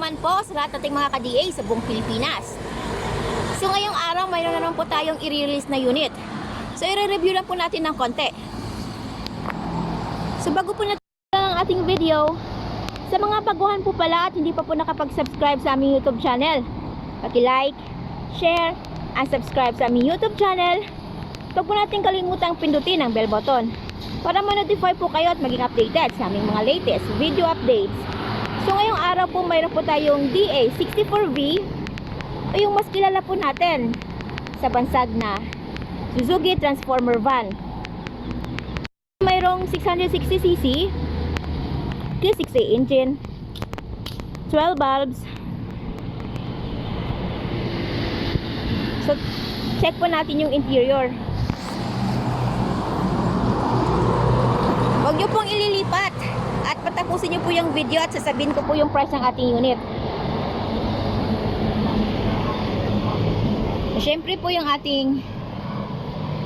naman po sa lahat nating mga ka-DA sa buong Pilipinas. So ngayong araw, mayroon na naman po tayong i-release na unit. So i-review lang po natin ng konti. So bago po natin ang ating video, sa mga baguhan po pala at hindi pa po nakapag-subscribe sa aming YouTube channel, paki-like, share, and subscribe sa aming YouTube channel. Huwag po natin kalimutang pindutin ang bell button para ma-notify po kayo at maging updated sa aming mga latest video updates. So ngayong araw po mayroon po tayong DA64V, o yung mas kilala po natin sa bansag na Suzuki Transformer Van. Mayroong 660cc, T60 engine, 12 bulbs. So check po natin yung interior. Huwag nyo pong ililipat at patapusin nyo po yung video at sasabihin ko po yung price ng ating unit. Siyempre po yung ating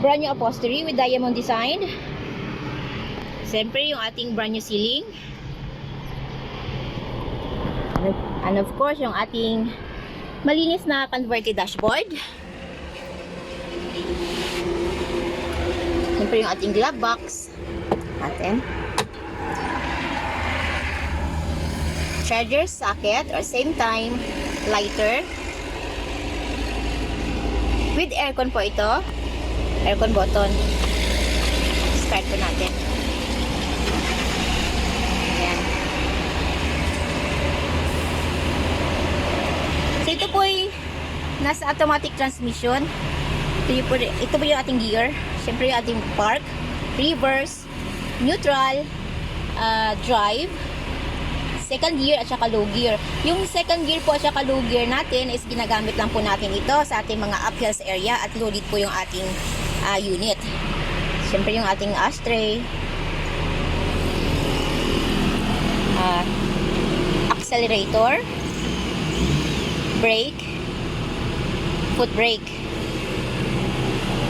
brand new upholstery with diamond design. Siyempre yung ating brand new ceiling. And of course yung ating malinis na converted dashboard. Siyempre yung ating glove box natin. Charger socket or same time lighter. With aircon po ito. Aircon button. Start po natin. Ayan. So ito po ay nasa automatic transmission. Ito po yung ating gear. Siyempre yung ating park, reverse, neutral, drive, second gear at saka low gear. Yung second gear po at saka low gear natin is ginagamit lang po natin ito sa ating mga uphills area at loaded po yung ating unit. Siyempre yung ating ashtray, accelerator, brake, foot brake.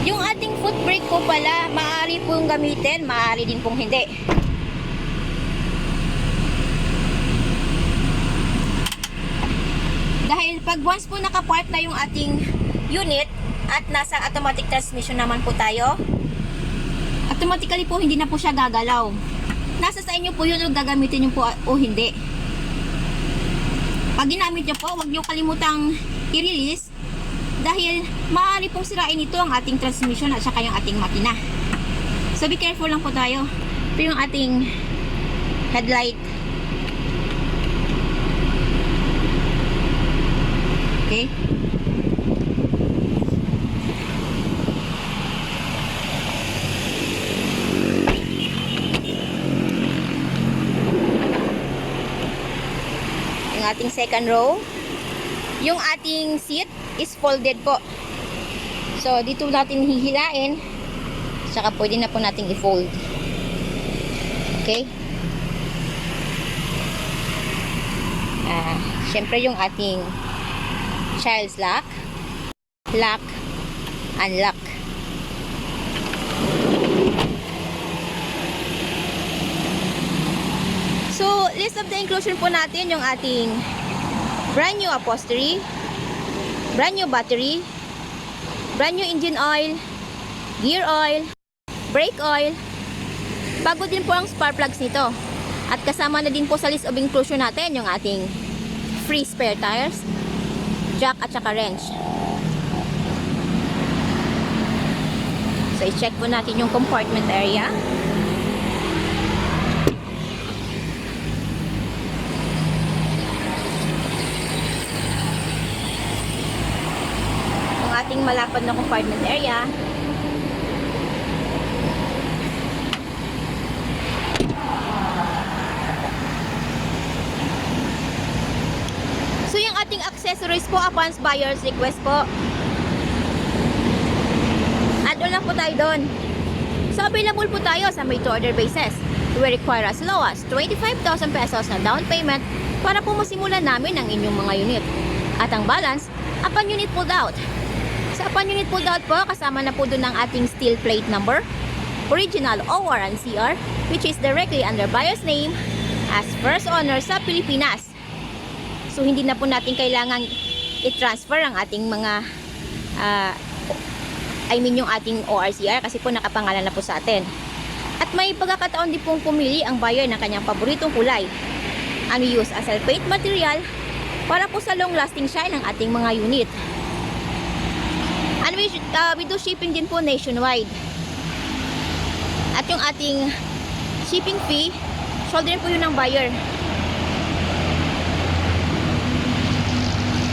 Yung ating foot brake po pala, maaari pong gamitin, maaari din pong hindi. Dahil pag once po nakapark na yung ating unit at nasa automatic transmission naman po tayo, automatically po hindi na po siya gagalaw. Nasa sa inyo po yun kung gagamitin nyo po o hindi. Pag ginamit nyo po, huwag nyo kalimutang i-release dahil maaari pong sirain ito ang ating transmission at saka yung ating makina. So be careful lang po tayo. Ito yung ating headlight. Okay. Yung ating second row. Yung ating seat is folded po. So, dito natin hihilain. Saka pwede na po natin i-fold. Okay. Siyempre yung ating child's lock, lock, unlock. So, list of the inclusion po natin yung ating brand new upholstery, brand new battery, brand new engine oil, gear oil, brake oil. Bago din po ang spark plugs nito. At kasama na din po sa list of inclusion natin yung ating free spare tires, jack at saka wrench. So i-check po natin yung compartment area. Yung ating malapad na compartment area. Ating accessories po upon buyer's request po. Add-on lang po tayo doon. So available po tayo sa made to order basis. We require as low as 25,000 pesos na down payment para po masimulan namin ang inyong mga unit. At ang balance, upon unit pulled out. Sa upon unit pulled out po, kasama na po doon ang ating steel plate number, original OR and CR, which is directly under buyer's name as first owner sa Pilipinas. So hindi na po natin kailangan i-transfer ang ating mga yung ating ORCR kasi po nakapangalan na po sa atin. At may pagkakataon din pong pumili ang buyer ng kanyang paboritong kulay. And we use as a paint material para po sa long lasting shine ng ating mga unit. And we do shipping din po nationwide. At yung ating shipping fee, shoulder po yun ng buyer.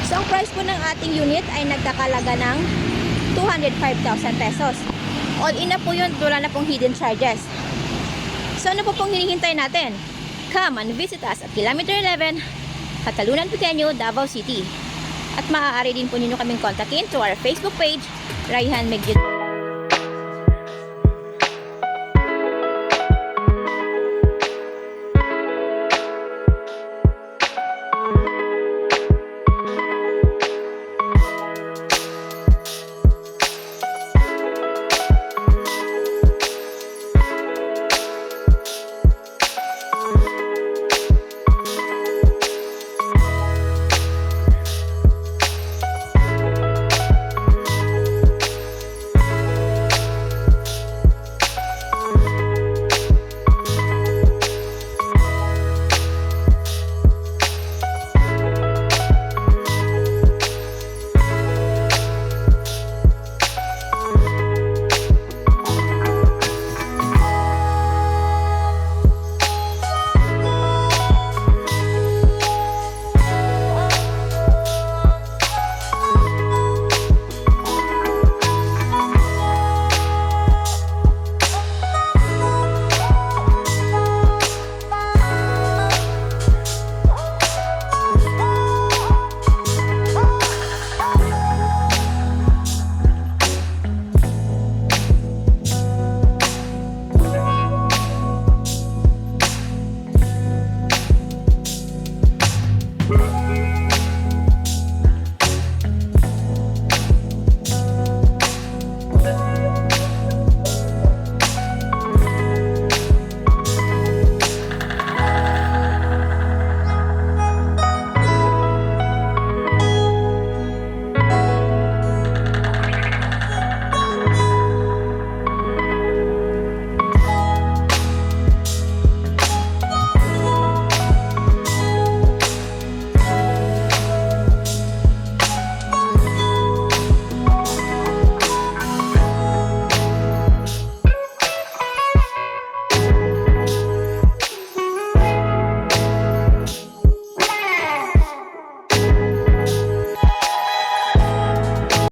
So ang price po ng ating unit ay nagkakalaga ng 205,000 pesos. All in na po yun, wala na pong hidden charges. So ano po pong hinihintay natin? Come and visit us at Kilometer 11, Catalunan Pequeño, Davao City. At maaari din po ninyo kaming kontakin to our Facebook page, Raihan Meguido.